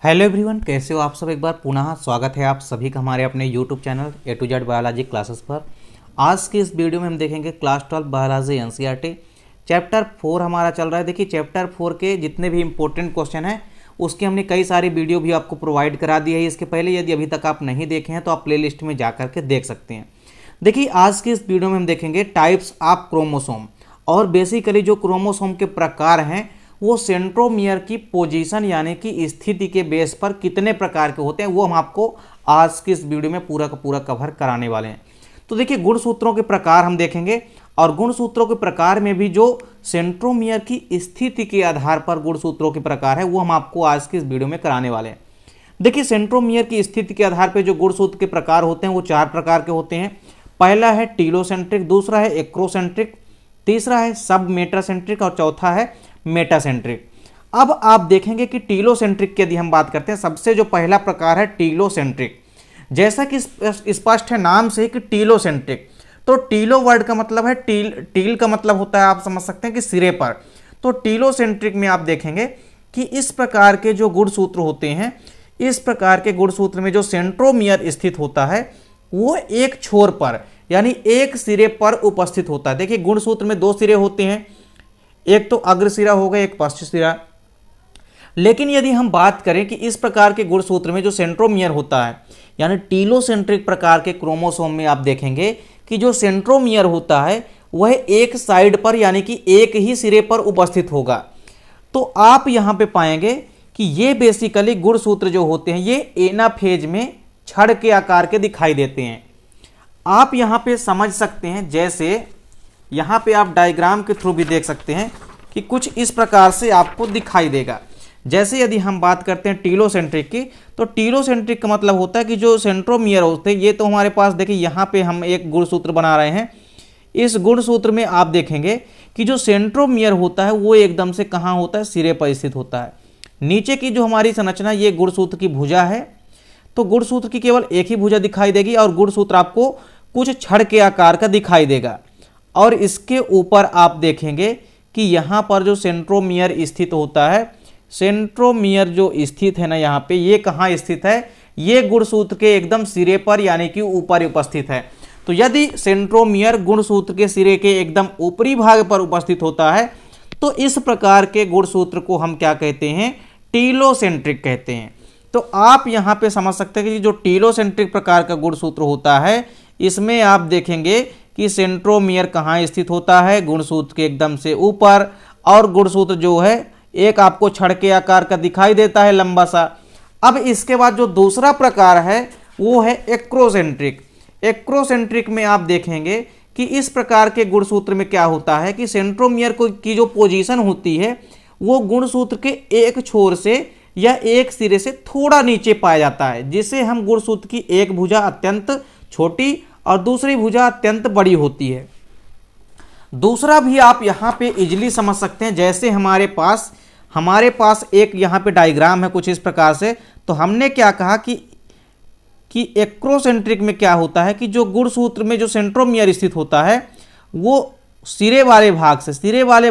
Hello everyone, कैसे हो आप सब। एक बार पुनः स्वागत है आप सभी का हमारे अपने YouTube channel A to Z biology classes पर। आज की इस वीडियो में हम देखेंगे क्लास 12 बायोलॉजी NCERT चैप्टर 4 हमारा चल रहा है। देखिए चैप्टर 4 के जितने भी इंपॉर्टेंट क्वेश्चन हैं उसकी हमने कई सारी वीडियो भी आपको प्रोवाइड करा दी है इसके पहले। यदि अभी तक आप नहीं देखे हैं तो आप प्ले में जा करके देख सकते हैं। देखिए आज की इस वीडियो में हम देखेंगे टाइप्स ऑफ क्रोमोसोम, और बेसिकली जो क्रोमोसोम के प्रकार हैं वो सेंट्रोमियर की पोजीशन यानी कि स्थिति के बेस पर कितने प्रकार के होते हैं वो हम आपको आज की इस वीडियो में पूरा का पूरा कवर कराने वाले हैं। तो देखिए गुणसूत्रों के प्रकार हम देखेंगे, और गुणसूत्रों के प्रकार में भी जो सेंट्रोमियर की स्थिति के आधार पर गुणसूत्रों के प्रकार है वो हम आपको आज की इस वीडियो में कराने वाले हैं। देखिए सेंट्रोमियर की स्थिति के आधार पर जो गुणसूत्र के प्रकार होते हैं वो 4 प्रकार के होते हैं। पहला है टीलोसेंट्रिक, दूसरा है एक्रोसेंट्रिक, तीसरा है सब मेटासेंट्रिक और चौथा है मेटासेंट्रिक। अब आप देखेंगे कि टीलोसेंट्रिक की यदि हम बात करते हैं, सबसे जो पहला प्रकार है टीलोसेंट्रिक। जैसा कि स्पष्ट है नाम से कि टीलोसेंट्रिक, तो टीलो वर्ड का मतलब है टील का मतलब होता है, आप समझ सकते हैं कि सिरे पर। तो टीलोसेंट्रिक में आप देखेंगे कि इस प्रकार के जो गुणसूत्र होते हैं, इस प्रकार के गुणसूत्र में जो सेंट्रोमियर स्थित होता है वो एक छोर पर यानी एक सिरे पर उपस्थित होता है। देखिए गुणसूत्र में 2 सिरे होते हैं, एक तो अग्र सिरा होगा, एक पश्च सिरा। लेकिन यदि हम बात करें कि इस प्रकार के गुणसूत्र में जो सेंट्रोमियर होता है यानी टीलोसेंट्रिक प्रकार के क्रोमोसोम में आप देखेंगे कि जो सेंट्रोमियर होता है वह एक साइड पर यानी कि एक ही सिरे पर उपस्थित होगा। तो आप यहां पे पाएंगे कि ये बेसिकली गुणसूत्र जो होते हैं ये एनाफेज में छड़ के आकार के दिखाई देते हैं। आप यहां पे समझ सकते हैं, जैसे यहाँ पे आप डायग्राम के थ्रू भी देख सकते हैं कि कुछ इस प्रकार से आपको दिखाई देगा। जैसे यदि हम बात करते हैं टीलोसेंट्रिक की, तो टीलोसेंट्रिक का मतलब होता है कि जो सेंट्रोमियर होते हैं, ये तो हमारे पास देखिए यहाँ पे हम एक गुणसूत्र बना रहे हैं। इस गुणसूत्र में आप देखेंगे कि जो सेंट्रोमियर होता है वो एकदम से कहाँ होता है, सिरे पर स्थित होता है। नीचे की जो हमारी संरचना ये गुणसूत्र की भुजा है, तो गुणसूत्र की केवल एक ही भुजा दिखाई देगी और गुणसूत्र आपको कुछ छड़ के आकार का दिखाई देगा। और इसके ऊपर आप देखेंगे कि यहाँ पर जो सेंट्रोमियर स्थित होता है, सेंट्रोमियर जो स्थित है ना यहाँ पे, ये कहाँ स्थित है, ये गुणसूत्र के एकदम सिरे पर यानी कि ऊपर उपस्थित है। तो यदि सेंट्रोमियर गुणसूत्र के सिरे के एकदम ऊपरी भाग पर उपस्थित होता है तो इस प्रकार के गुणसूत्र को हम क्या कहते हैं, टीलोसेंट्रिक कहते हैं। तो आप यहाँ पे समझ सकते हैं कि जो टीलोसेंट्रिक प्रकार का गुणसूत्र होता है इसमें आप देखेंगे कि सेंट्रोमियर कहाँ स्थित होता है, गुणसूत्र के एकदम से ऊपर, और गुणसूत्र जो है एक आपको छड़ के आकार का दिखाई देता है लंबा सा। अब इसके बाद जो दूसरा प्रकार है वो है एक्रोसेंट्रिक। एक्रोसेंट्रिक में आप देखेंगे कि इस प्रकार के गुणसूत्र में क्या होता है कि सेंट्रोमियर को की जो पोजीशन होती है वो गुणसूत्र के एक छोर से या एक सिरे से थोड़ा नीचे पाया जाता है, जिसे हम गुणसूत्र की एक भुजा अत्यंत छोटी और दूसरी भुजा अत्यंत बड़ी होती है। दूसरा भी आप यहाँ पे इजीली समझ सकते हैं, जैसे हमारे पास एक यहाँ पे डायग्राम है कुछ इस प्रकार से। तो हमने क्या कहा कि एक्रोसेंट्रिक में क्या होता है कि जो गुणसूत्र में जो सेंट्रोमियर स्थित होता है वो सिरे वाले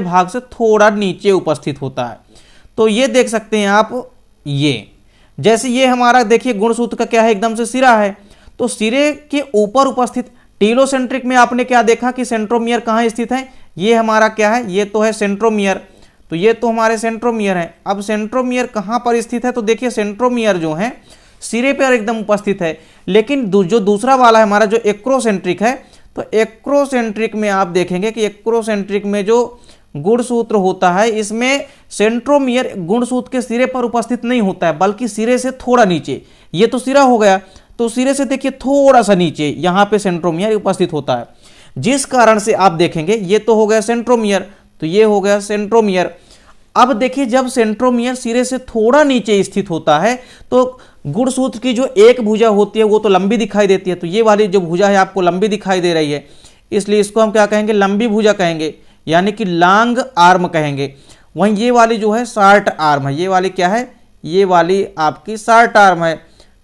भाग से थोड़ा नीचे उपस्थित होता है। तो ये देख सकते हैं आप, ये जैसे ये हमारा देखिए गुणसूत्र का क्या है, एकदम से सिरा है, तो सिरे के ऊपर उपस्थित। टीलोसेंट्रिक में आपने क्या देखा कि सेंट्रोमियर कहाँ स्थित है, ये हमारा क्या है, ये तो है सेंट्रोमियर, तो ये तो हमारे सेंट्रोमियर है। अब सेंट्रोमियर कहाँ पर स्थित है, तो देखिए सेंट्रोमियर जो है सिरे पर एकदम उपस्थित है। लेकिन जो दूसरा वाला है हमारा जो एक्रोसेंट्रिक है, तो एक्रोसेंट्रिक में आप देखेंगे कि एक्रोसेंट्रिक में जो गुणसूत्र होता है इसमें सेंट्रोमियर गुणसूत्र के सिरे पर उपस्थित नहीं होता है बल्कि सिरे से थोड़ा नीचे। ये तो सिरा हो गया, तो सिरे से देखिए थोड़ा सा नीचे यहाँ पे सेंट्रोमियर उपस्थित होता है, जिस कारण से आप देखेंगे ये तो हो गया सेंट्रोमियर, तो ये हो गया सेंट्रोमियर। अब देखिए जब सेंट्रोमियर सिरे से थोड़ा नीचे स्थित होता है तो गुणसूत्र की जो एक भुजा होती है वो तो लंबी दिखाई देती है, तो ये वाली जो भुजा है आपको लंबी दिखाई दे रही है, इसलिए इसको हम क्या कहेंगे, लंबी भुजा कहेंगे यानी कि लॉन्ग आर्म कहेंगे। वहीं ये वाली जो है शॉर्ट आर्म है, ये वाली क्या है, ये वाली आपकी शॉर्ट आर्म है।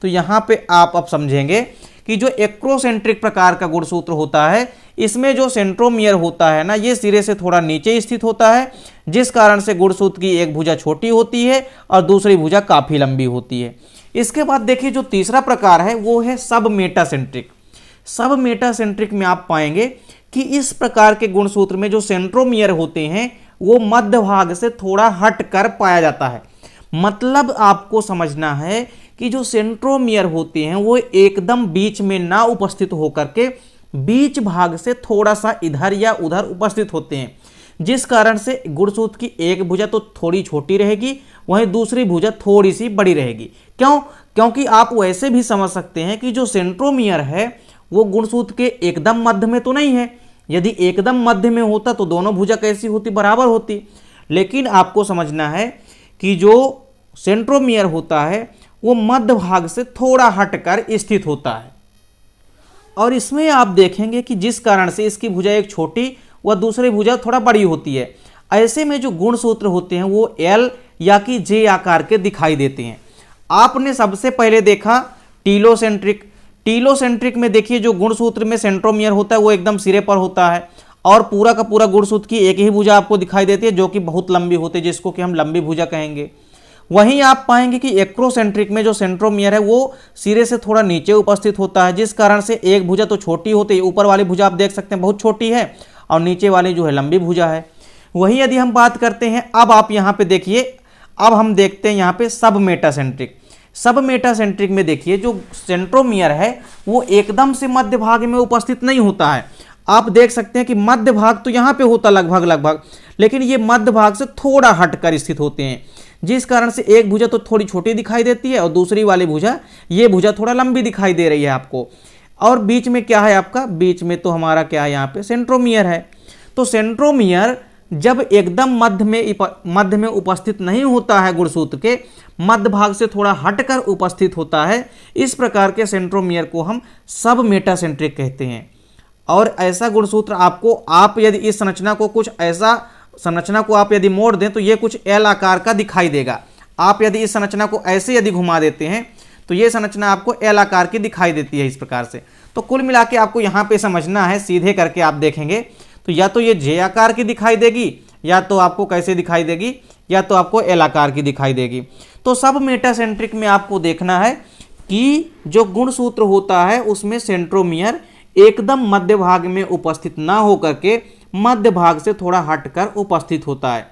तो यहाँ पे आप अब समझेंगे कि जो एक्रोसेंट्रिक प्रकार का गुणसूत्र होता है इसमें जो सेंट्रोमियर होता है ना, ये सिरे से थोड़ा नीचे स्थित होता है, जिस कारण से गुणसूत्र की एक भुजा छोटी होती है और दूसरी भुजा काफी लंबी होती है। इसके बाद देखिए जो तीसरा प्रकार है वो है सब मेटासेंट्रिक। सब मेटासेंट्रिक में आप पाएंगे कि इस प्रकार के गुणसूत्र में जो सेंट्रोमियर होते हैं वो मध्य भाग से थोड़ा हट कर पाया जाता है। मतलब आपको समझना है कि जो सेंट्रोमियर होते हैं वो एकदम बीच में ना उपस्थित होकर के बीच भाग से थोड़ा सा इधर या उधर उपस्थित होते हैं, जिस कारण से गुणसूत्र की एक भुजा तो थोड़ी छोटी रहेगी, वहीं दूसरी भुजा थोड़ी सी बड़ी रहेगी। क्यों? क्योंकि आप वैसे भी समझ सकते हैं कि जो सेंट्रोमियर है वो गुणसूत्र के एकदम मध्य में तो नहीं है। यदि एकदम मध्य में होता तो दोनों भुजा कैसी होती? बराबर होती। लेकिन आपको समझना है कि जो सेंट्रोमियर होता है वो मध्य भाग से थोड़ा हटकर स्थित होता है, और इसमें आप देखेंगे कि जिस कारण से इसकी भुजा एक छोटी व दूसरी भुजा थोड़ा बड़ी होती है। ऐसे में जो गुणसूत्र होते हैं वो एल या कि जे आकार के दिखाई देते हैं। आपने सबसे पहले देखा टीलोसेंट्रिक। टीलोसेंट्रिक में देखिए जो गुणसूत्र में सेंट्रोमियर होता है वो एकदम सिरे पर होता है और पूरा का पूरा गुणसूत्र की एक ही भुजा आपको दिखाई देती है जो कि बहुत लंबी होती है, जिसको कि हम लंबी भुजा कहेंगे। वहीं आप पाएंगे कि एक्रोसेंट्रिक में जो सेंट्रोमियर है वो सिरे से थोड़ा नीचे उपस्थित होता है, जिस कारण से एक भुजा तो छोटी होती है, ऊपर वाली भुजा आप देख सकते हैं बहुत छोटी है और नीचे वाली जो है लंबी भुजा है। वहीं यदि हम बात करते हैं, अब आप यहाँ पे देखिए, अब हम देखते हैं यहाँ पे सब मेटासेंट्रिक। सब मेटासेंट्रिक में देखिए जो सेंट्रोमियर है वो एकदम से मध्य भाग में उपस्थित नहीं होता है। आप देख सकते हैं कि मध्य भाग तो यहाँ पे होता लगभग, लेकिन ये मध्य भाग से थोड़ा हटकर स्थित होते हैं, जिस कारण से एक भुजा तो थोड़ी छोटी दिखाई देती है और दूसरी वाली भुजा, ये भुजा थोड़ा लंबी दिखाई दे रही है आपको। और बीच में क्या है आपका? बीच में तो हमारा क्या है? यहाँ पे सेंट्रोमियर है। तो सेंट्रोमियर जब एकदम मध्य में उपस्थित नहीं होता है, गुणसूत्र के मध्य भाग से थोड़ा हटकर उपस्थित होता है, इस प्रकार के सेंट्रोमियर को हम सब मेटासेंट्रिक कहते हैं। और ऐसा गुणसूत्र आपको, आप यदि इस संरचना को कुछ ऐसा संरचना को आप यदि मोड़ दें तो ये कुछ एल आकार का दिखाई देगा। आप यदि इस संरचना को ऐसे यदि घुमा देते हैं तो ये संरचना आपको एल आकार की दिखाई देती है इस प्रकार से। तो कुल मिला के आपको यहाँ पे समझना है, सीधे करके आप देखेंगे तो या तो ये जे आकार की दिखाई देगी, या तो आपको कैसे दिखाई देगी, या तो आपको एल आकार की दिखाई देगी। तो सब मेटासेंट्रिक में आपको देखना है कि जो गुणसूत्र होता है उसमें सेंट्रोमियर एकदम मध्य भाग में उपस्थित ना होकर के मध्य भाग से थोड़ा हटकर उपस्थित होता है।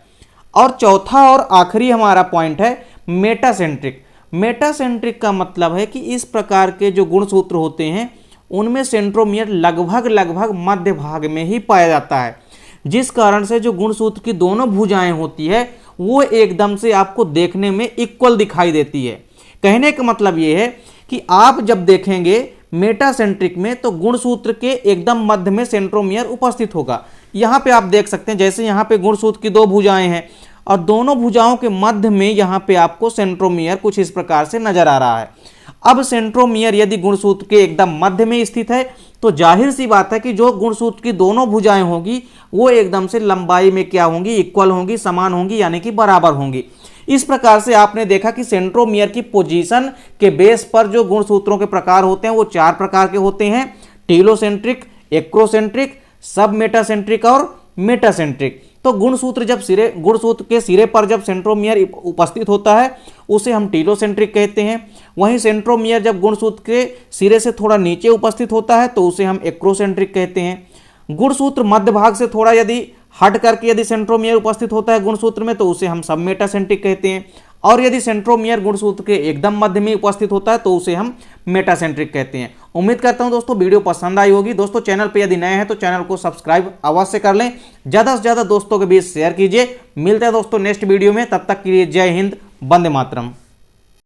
और चौथा और आखिरी हमारा पॉइंट है मेटासेंट्रिक। मेटासेंट्रिक का मतलब है कि इस प्रकार के जो गुणसूत्र होते हैं उनमें सेंट्रोमियर लगभग मध्य भाग में ही पाया जाता है, जिस कारण से जो गुणसूत्र की दोनों भुजाएं होती है वो एकदम से आपको देखने में इक्वल दिखाई देती है। कहने का मतलब ये है कि आप जब देखेंगे मेटासेंट्रिक में तो गुणसूत्र के एकदम मध्य में सेंट्रोमियर उपस्थित होगा। यहाँ पे आप देख सकते हैं जैसे यहाँ पे गुणसूत्र की दो भुजाएं हैं और दोनों भुजाओं के मध्य में यहाँ पे आपको सेंट्रोमियर कुछ इस प्रकार से नजर आ रहा है। अब सेंट्रोमियर यदि गुणसूत्र के एकदम मध्य में स्थित है तो जाहिर सी बात है कि जो गुणसूत्र की दोनों भुजाएं होंगी वो एकदम से लंबाई में क्या होंगी? इक्वल होंगी, समान होंगी, यानी कि बराबर होंगी। इस प्रकार से आपने देखा कि सेंट्रोमियर की पोजीशन के बेस पर जो गुणसूत्रों के प्रकार होते हैं वो चार प्रकार के होते हैं: टीलोसेंट्रिक, एक्रोसेंट्रिक, सब मेटासेंट्रिक और मेटासेंट्रिक। तो गुणसूत्र के सिरे पर जब सेंट्रोमियर उपस्थित होता है उसे हम टीलोसेंट्रिक कहते हैं। वहीं सेंट्रोमियर जब गुणसूत्र के सिरे से थोड़ा नीचे उपस्थित होता है तो उसे हम एक्रोसेंट्रिक कहते हैं। गुणसूत्र मध्य भाग से थोड़ा यदि हट करके यदि सेंट्रोमियर उपस्थित होता है गुणसूत्र में तो उसे हम सब मेटासेंट्रिक कहते हैं, और यदि सेंट्रोमियर गुणसूत्र के एकदम मध्य में उपस्थित होता है तो उसे हम मेटासेंट्रिक कहते हैं। उम्मीद करता हूं दोस्तों वीडियो पसंद आई होगी। दोस्तों चैनल पे यदि नए हैं तो चैनल को सब्सक्राइब अवश्य कर लें, ज़्यादा से ज़्यादा दोस्तों के बीच शेयर कीजिए। मिलते हैं दोस्तों नेक्स्ट वीडियो में, तब तक के लिए जय हिंद, वंदे मातरम।